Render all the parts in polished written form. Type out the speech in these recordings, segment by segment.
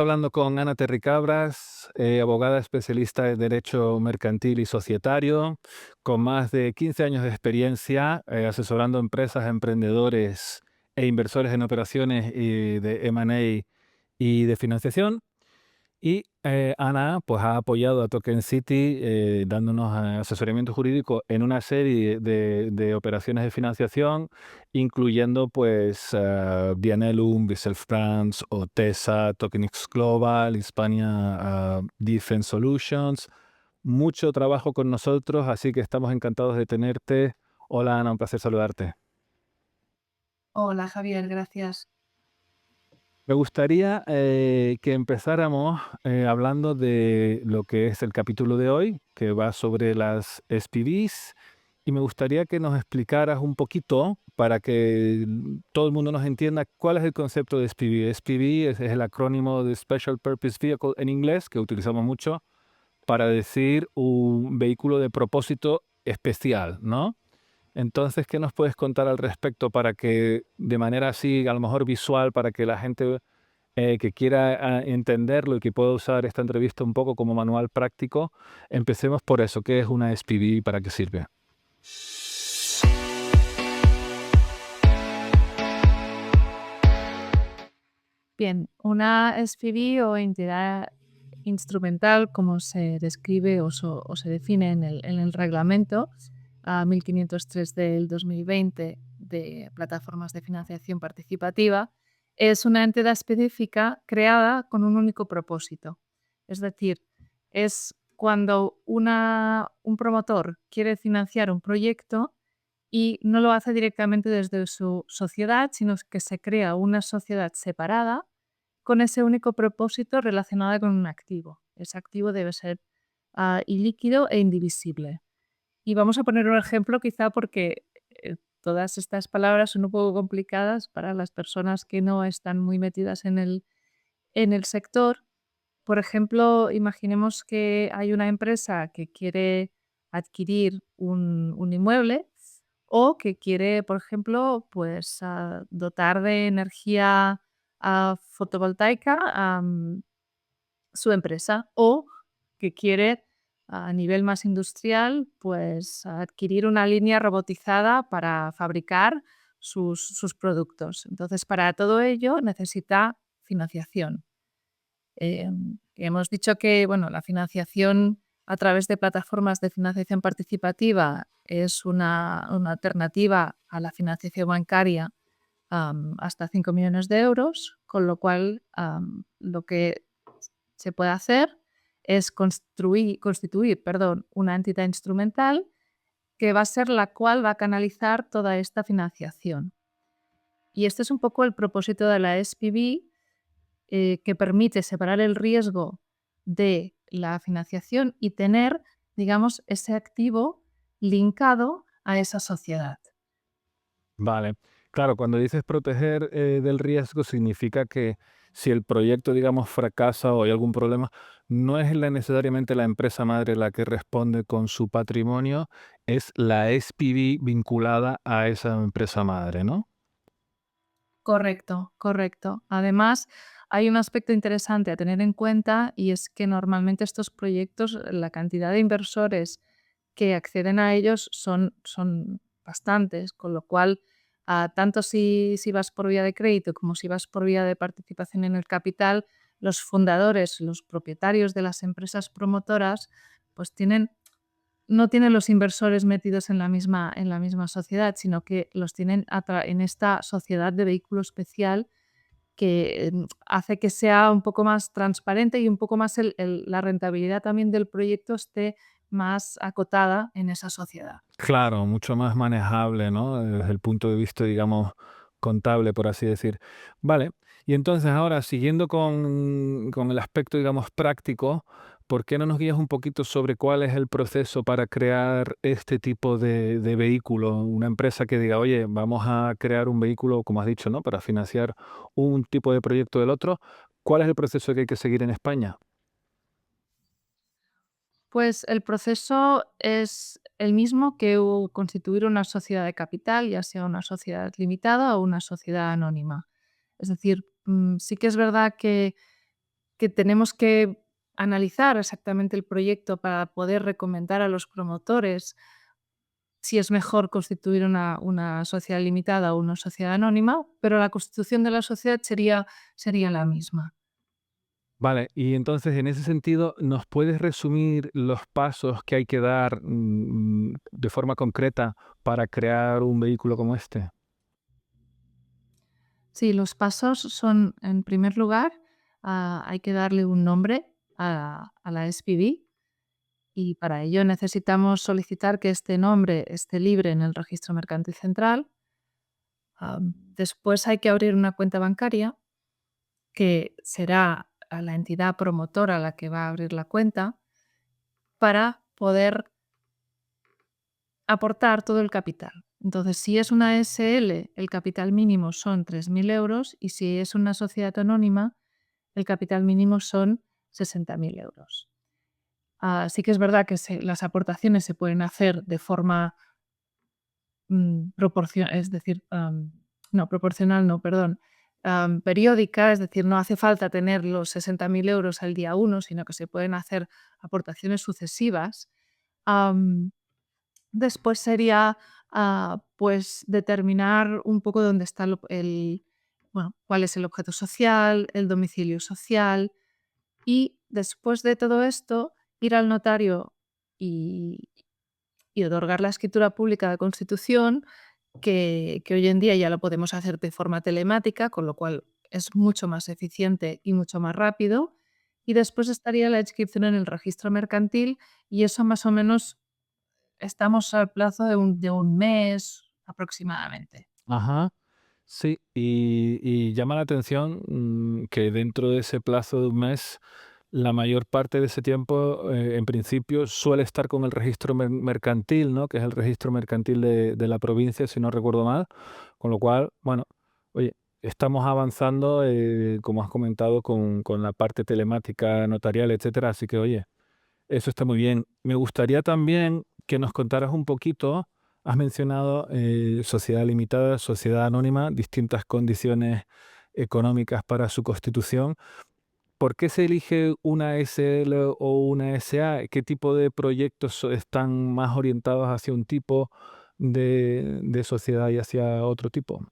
Hablando con Ana Terricabras, abogada especialista en Derecho Mercantil y Societario, con más de 15 años de experiencia asesorando empresas, emprendedores e inversores en operaciones de M&A y de financiación. Y Ana pues, ha apoyado a Token City dándonos asesoramiento jurídico en una serie de operaciones de financiación, incluyendo pues Vianelum, Vissel France, Otesa, Tokenix Global, Hispania Defense Solutions. Mucho trabajo con nosotros, así que estamos encantados de tenerte. Hola Ana, un placer saludarte. Hola Javier, gracias. Me gustaría que empezáramos hablando de lo que es el capítulo de hoy, que va sobre las SPVs, y me gustaría que nos explicaras un poquito para que todo el mundo nos entienda cuál es el concepto de SPV. SPV es el acrónimo de Special Purpose Vehicle en inglés, que utilizamos mucho para decir un vehículo de propósito especial, ¿no? Entonces, ¿qué nos puedes contar al respecto para que de manera así, a lo mejor visual, para que la gente que quiera entenderlo y que pueda usar esta entrevista un poco como manual práctico, empecemos por eso? ¿Qué es una SPV y para qué sirve? Bien, una SPV o entidad instrumental, como se describe o se define en el reglamento 1503 del 2020 de plataformas de financiación participativa, es una entidad específica creada con un único propósito. Es decir, es cuando un promotor quiere financiar un proyecto y no lo hace directamente desde su sociedad, sino que se crea una sociedad separada con ese único propósito relacionado con un activo. Ese activo debe ser ilíquido e indivisible. Y vamos a poner un ejemplo quizá porque todas estas palabras son un poco complicadas para las personas que no están muy metidas en el sector. Por ejemplo, imaginemos que hay una empresa que quiere adquirir un inmueble o que quiere, por ejemplo, pues, dotar de energía fotovoltaica su empresa, o que quiere, a nivel más industrial, pues, adquirir una línea robotizada para fabricar sus productos. Entonces, para todo ello necesita financiación. Hemos dicho que, bueno, la financiación a través de plataformas de financiación participativa es una alternativa a la financiación bancaria, hasta 5 millones de euros, con lo cual, lo que se puede hacer es constituir, perdón, una entidad instrumental que va a ser la cual va a canalizar toda esta financiación. Y este es un poco el propósito de la SPV, que permite separar el riesgo de la financiación y tener, digamos, ese activo linkado a esa sociedad. Vale. Claro, cuando dices proteger del riesgo, significa que si el proyecto, digamos, fracasa o hay algún problema, no es necesariamente la empresa madre la que responde con su patrimonio, es la SPV vinculada a esa empresa madre, ¿no? Correcto, correcto. Además, hay un aspecto interesante a tener en cuenta y es que normalmente estos proyectos, la cantidad de inversores que acceden a ellos son bastantes, con lo cual, tanto si vas por vía de crédito como si vas por vía de participación en el capital, los fundadores, los propietarios de las empresas promotoras, pues no tienen los inversores metidos en la misma sociedad, sino que los tienen en esta sociedad de vehículo especial que hace que sea un poco más transparente y un poco más la rentabilidad también del proyecto esté más acotada en esa sociedad. Claro, mucho más manejable, ¿no? Desde el punto de vista, digamos, contable, por así decir. Vale, y entonces ahora, siguiendo con el aspecto, digamos, práctico, ¿por qué no nos guías un poquito sobre cuál es el proceso para crear este tipo de vehículo? Una empresa que diga, oye, vamos a crear un vehículo, como has dicho, ¿no? Para financiar un tipo de proyecto del otro. ¿Cuál es el proceso que hay que seguir en España? Pues el proceso es el mismo que constituir una sociedad de capital, ya sea una sociedad limitada o una sociedad anónima. Es decir, sí que es verdad que que tenemos que analizar exactamente el proyecto para poder recomendar a los promotores si es mejor constituir una sociedad limitada o una sociedad anónima, pero la constitución de la sociedad sería la misma. Vale, y entonces en ese sentido, ¿nos puedes resumir los pasos que hay que dar de forma concreta para crear un vehículo como este? Sí, los pasos son, en primer lugar, hay que darle un nombre a la SPV y para ello necesitamos solicitar que este nombre esté libre en el registro mercantil central. Después hay que abrir una cuenta bancaria que será a la entidad promotora la que va a abrir la cuenta para poder aportar todo el capital. Entonces, si es una SL, el capital mínimo son 3.000 euros y si es una sociedad anónima, el capital mínimo son 60.000 euros. Sí que es verdad que las aportaciones se pueden hacer de forma es decir, no, proporcional no, perdón, periódica, es decir, no hace falta tener los 60.000 euros al día uno, sino que se pueden hacer aportaciones sucesivas. Am, Después sería, pues, determinar un poco dónde está bueno, cuál es el objeto social, el domicilio social y después de todo esto, ir al notario y y otorgar la escritura pública de constitución, que hoy en día ya lo podemos hacer de forma telemática, con lo cual es mucho más eficiente y mucho más rápido. Y después estaría la inscripción en el registro mercantil y eso más o menos estamos al plazo de un mes aproximadamente. Ajá. Sí, y llama la atención que dentro de ese plazo de un mes, la mayor parte de ese tiempo, en principio, suele estar con el registro mercantil, ¿no? Que es el registro mercantil de la provincia, si no recuerdo mal. Con lo cual, bueno, oye, estamos avanzando, como has comentado, con la parte telemática, notarial, etcétera. Así que, oye, eso está muy bien. Me gustaría también que nos contaras un poquito, has mencionado sociedad limitada, sociedad anónima, distintas condiciones económicas para su constitución. ¿Por qué se elige una SL o una SA? ¿Qué tipo de proyectos están más orientados hacia un tipo de sociedad y hacia otro tipo?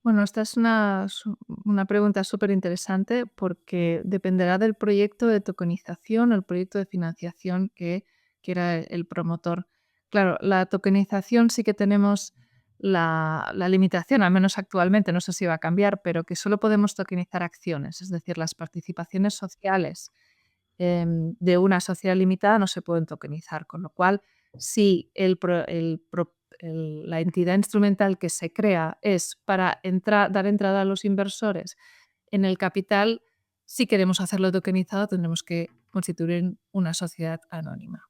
Bueno, esta es una pregunta súper interesante porque dependerá del proyecto de tokenización o el proyecto de financiación que quiera el promotor. Claro, la tokenización sí que tenemos la limitación, al menos actualmente, no sé si va a cambiar, pero que solo podemos tokenizar acciones, es decir, las participaciones sociales de una sociedad limitada no se pueden tokenizar, con lo cual, si la entidad instrumental que se crea es para dar entrada a los inversores en el capital, si queremos hacerlo tokenizado, tendremos que constituir una sociedad anónima.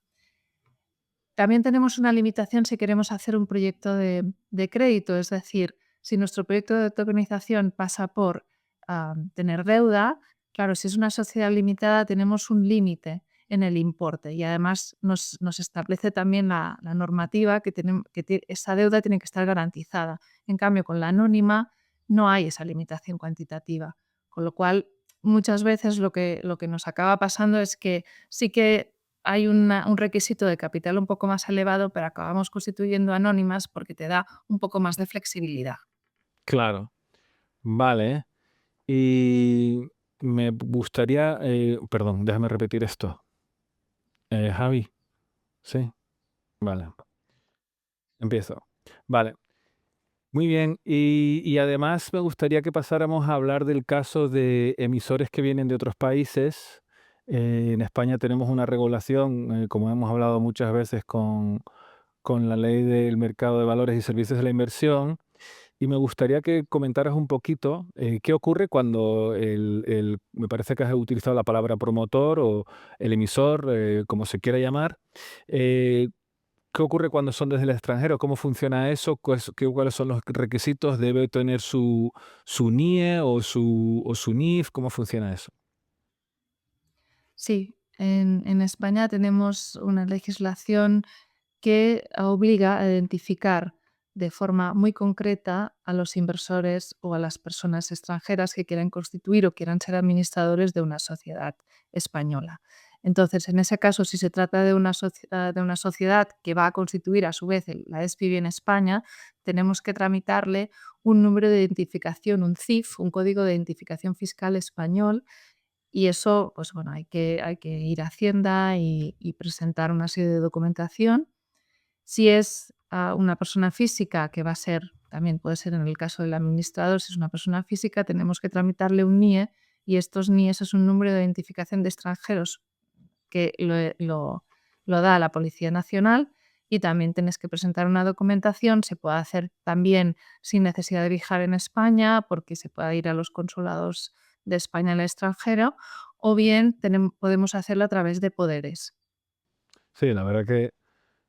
También tenemos una limitación si queremos hacer un proyecto de crédito, es decir, si nuestro proyecto de tokenización pasa por tener deuda, claro, si es una sociedad limitada tenemos un límite en el importe y además nos establece también la normativa que esa deuda tiene que estar garantizada. En cambio, con la anónima no hay esa limitación cuantitativa, con lo cual muchas veces lo que nos acaba pasando es que sí que hay un requisito de capital un poco más elevado, pero acabamos constituyendo anónimas porque te da un poco más de flexibilidad. Claro, vale. Y me gustaría, perdón, déjame repetir esto. Javi, sí, vale, empiezo. Vale, muy bien. Y además me gustaría que pasáramos a hablar del caso de emisores que vienen de otros países. En España tenemos una regulación, como hemos hablado muchas veces con la ley del mercado de valores y servicios de la inversión. Y me gustaría que comentaras un poquito qué ocurre cuando me parece que has utilizado la palabra promotor o el emisor, como se quiera llamar. eh, ¿Qué ocurre cuando son desde el extranjero? ¿Cómo funciona eso? ¿Cuáles son los requisitos? ¿Debe tener su NIE o su NIF? ¿Cómo funciona eso? Sí, en España tenemos una legislación que obliga a identificar de forma muy concreta a los inversores o a las personas extranjeras que quieran constituir o quieran ser administradores de una sociedad española. Entonces, en ese caso, si se trata de una sociedad que va a constituir a su vez la SPV en España, tenemos que tramitarle un número de identificación, un CIF, un código de identificación fiscal español, y eso, pues bueno, hay que ir a Hacienda y presentar una serie de documentación. Si es una persona física, que va a ser, también puede ser en el caso del administrador, si es una persona física, tenemos que tramitarle un NIE, y estos NIEs es un número de identificación de extranjeros que lo da la Policía Nacional, y también tienes que presentar una documentación. Se puede hacer también sin necesidad de viajar en España, porque se puede ir a los consulados de España en el extranjero, o bien podemos hacerlo a través de poderes. Sí, la verdad que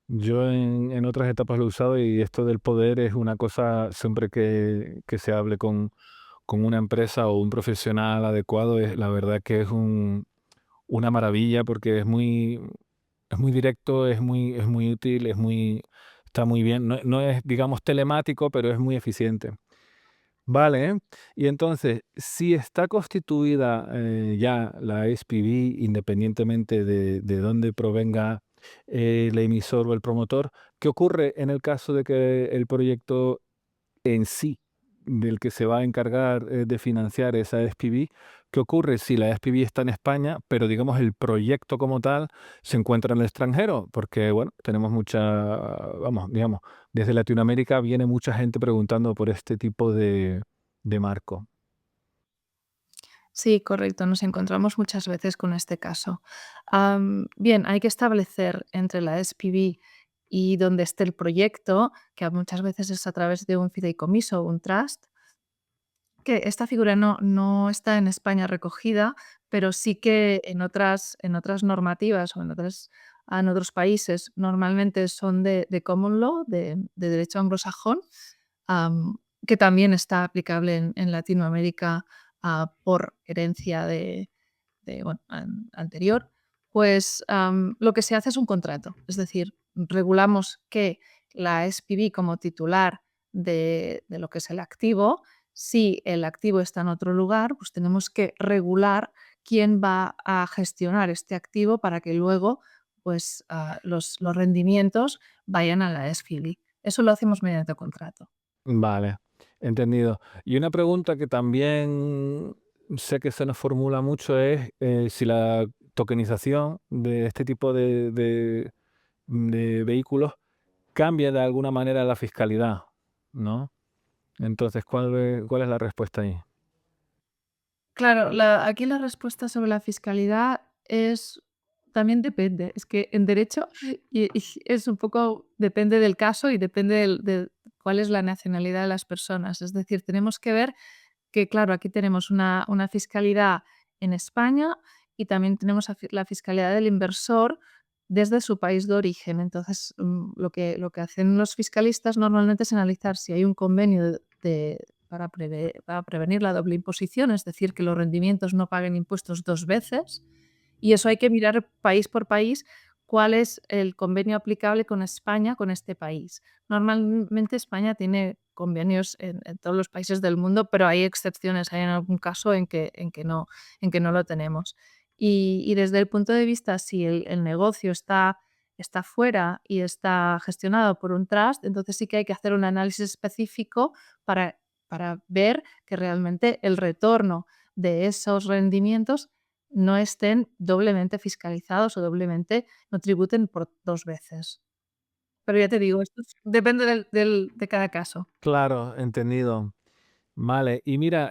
yo en otras etapas lo he usado y esto del poder es una cosa, siempre que se hable con una empresa o un profesional adecuado, es la verdad que es una maravilla porque es muy directo, es muy útil, está muy bien. No, no es, digamos, telemático, pero es muy eficiente. Vale, y entonces, si está constituida ya la SPV, independientemente de dónde provenga el emisor o el promotor, ¿qué ocurre en el caso de que el proyecto en sí, del que se va a encargar de financiar esa SPV? ¿Qué ocurre si la SPV está en España, pero digamos el proyecto como tal se encuentra en el extranjero? Porque, bueno, tenemos mucha, vamos, digamos, desde Latinoamérica viene mucha gente preguntando por este tipo de marco. Sí, correcto, nos encontramos muchas veces con este caso. Bien, hay que establecer entre la SPV y donde esté el proyecto, que muchas veces es a través de un fideicomiso o un trust, que esta figura no está en España recogida, pero sí que en otras normativas o en otros países normalmente son de common law, de derecho anglosajón, am, que también está aplicable en Latinoamérica, por herencia bueno, anterior. Pues lo que se hace es un contrato, es decir, regulamos que la SPV, como titular de lo que es el activo, si el activo está en otro lugar, pues tenemos que regular quién va a gestionar este activo para que luego, pues, los rendimientos vayan a la SPV. Eso lo hacemos mediante contrato. Vale, entendido. Y una pregunta que también sé que se nos formula mucho es si la tokenización de este tipo de vehículos cambia de alguna manera la fiscalidad, ¿no? Entonces, ¿cuál es la respuesta ahí? Claro, aquí la respuesta sobre la fiscalidad es también depende. Es que en derecho y es un poco depende del caso y depende de cuál es la nacionalidad de las personas. Es decir, tenemos que ver que, claro, aquí tenemos una fiscalidad en España, y también tenemos la fiscalidad del inversor desde su país de origen. Entonces, lo que hacen los fiscalistas normalmente es analizar si hay un convenio para prevenir la doble imposición, es decir, que los rendimientos no paguen impuestos dos veces, y eso hay que mirar país por país cuál es el convenio aplicable con España, con este país. Normalmente España tiene convenios en todos los países del mundo, pero hay excepciones, hay en algún caso en que no lo tenemos. Y desde el punto de vista, si el negocio está fuera y está gestionado por un trust, entonces sí que hay que hacer un análisis específico para, para ver que realmente el retorno de esos rendimientos no estén doblemente fiscalizados o doblemente no tributen por 2 veces. Pero ya te digo, esto depende de cada caso. Claro, entendido. Vale, y mira,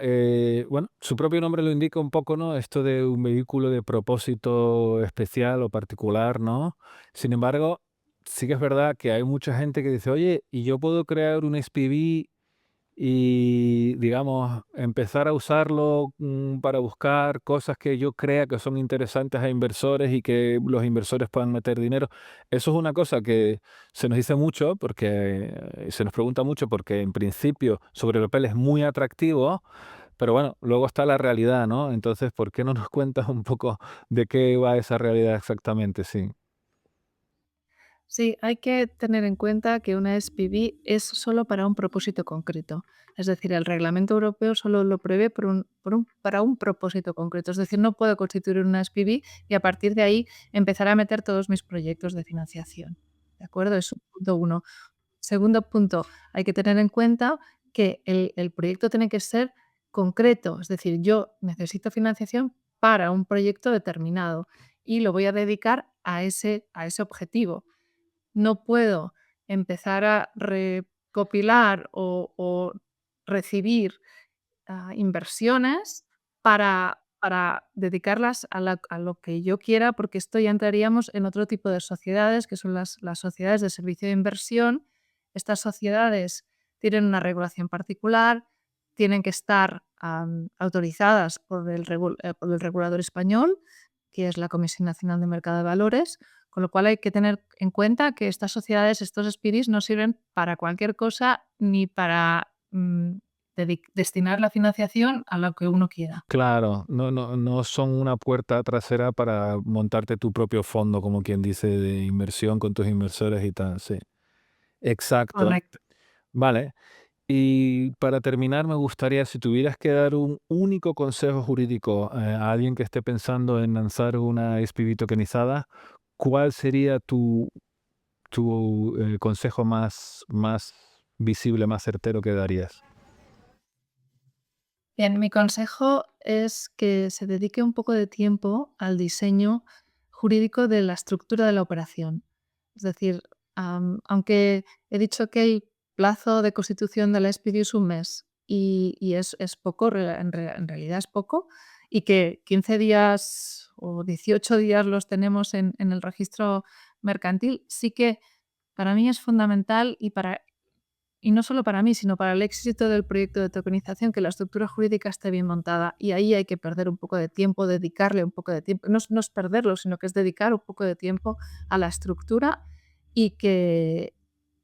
bueno, su propio nombre lo indica un poco, ¿no? Esto de un vehículo de propósito especial o particular, ¿no? Sin embargo, sí que es verdad que hay mucha gente que dice, oye, ¿y yo puedo crear un SPV y, digamos, empezar a usarlo para buscar cosas que yo crea que son interesantes a inversores y que los inversores puedan meter dinero? Eso es una cosa que se nos dice mucho porque se nos pregunta mucho porque en principio sobre el papel es muy atractivo, pero bueno, luego está la realidad, ¿no? Entonces, ¿por qué no nos cuentas un poco de qué va esa realidad exactamente? Sí. Sí, hay que tener en cuenta que una SPV es solo para un propósito concreto. Es decir, el reglamento europeo solo lo prevé para un propósito concreto. Es decir, no puedo constituir una SPV y a partir de ahí empezar a meter todos mis proyectos de financiación. ¿De acuerdo? Es un punto uno. Segundo punto, hay que tener en cuenta que el proyecto tiene que ser concreto. Es decir, yo necesito financiación para un proyecto determinado y lo voy a dedicar a ese objetivo. No puedo empezar a recopilar o recibir, inversiones para dedicarlas a lo que yo quiera, porque esto ya entraríamos en otro tipo de sociedades, que son las sociedades de servicio de inversión. Estas sociedades tienen una regulación particular, tienen que estar, autorizadas por el regulador español, que es la Comisión Nacional de Mercado de Valores, con lo cual hay que tener en cuenta que estas sociedades, estos SPVs, no sirven para cualquier cosa ni para, destinar la financiación a lo que uno quiera. Claro, no son una puerta trasera para montarte tu propio fondo, como quien dice, de inversión con tus inversores y tal, sí. Exacto. Correcto. Vale. Y para terminar, me gustaría, si tuvieras que dar un único consejo jurídico, a alguien que esté pensando en lanzar una SPV tokenizada, ¿cuál sería tu consejo más visible, más certero que darías? Bien, mi consejo es que se dedique un poco de tiempo al diseño jurídico de la estructura de la operación. Es decir, aunque he dicho que el plazo de constitución de la SPV es un mes y es poco, en realidad es poco, y que 15 días o 18 días los tenemos en el registro mercantil, sí que para mí es fundamental y no solo para mí, sino para el éxito del proyecto de tokenización, que la estructura jurídica esté bien montada. Y ahí hay que perder un poco de tiempo, dedicarle un poco de tiempo. No es perderlo, sino que es dedicar un poco de tiempo a la estructura y que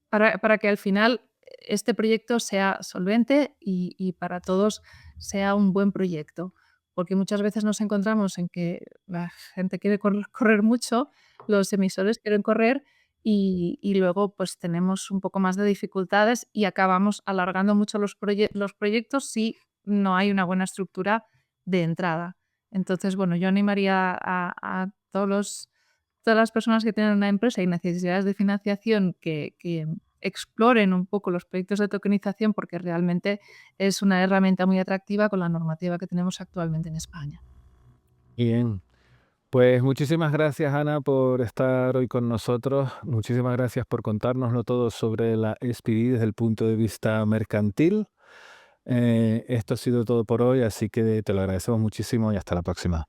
para que al final este proyecto sea solvente y para todos sea un buen proyecto. Porque muchas veces nos encontramos en que la gente quiere correr mucho, los emisores quieren correr y luego pues tenemos un poco más de dificultades y acabamos alargando mucho los proyectos si no hay una buena estructura de entrada. Entonces, bueno, yo animaría a todas las personas que tienen una empresa y necesidades de financiación que exploren un poco los proyectos de tokenización porque realmente es una herramienta muy atractiva con la normativa que tenemos actualmente en España. Bien. Pues muchísimas gracias, Ana, por estar hoy con nosotros. Muchísimas gracias por contárnoslo todo sobre la SPV desde el punto de vista mercantil. Esto ha sido todo por hoy, así que te lo agradecemos muchísimo y hasta la próxima.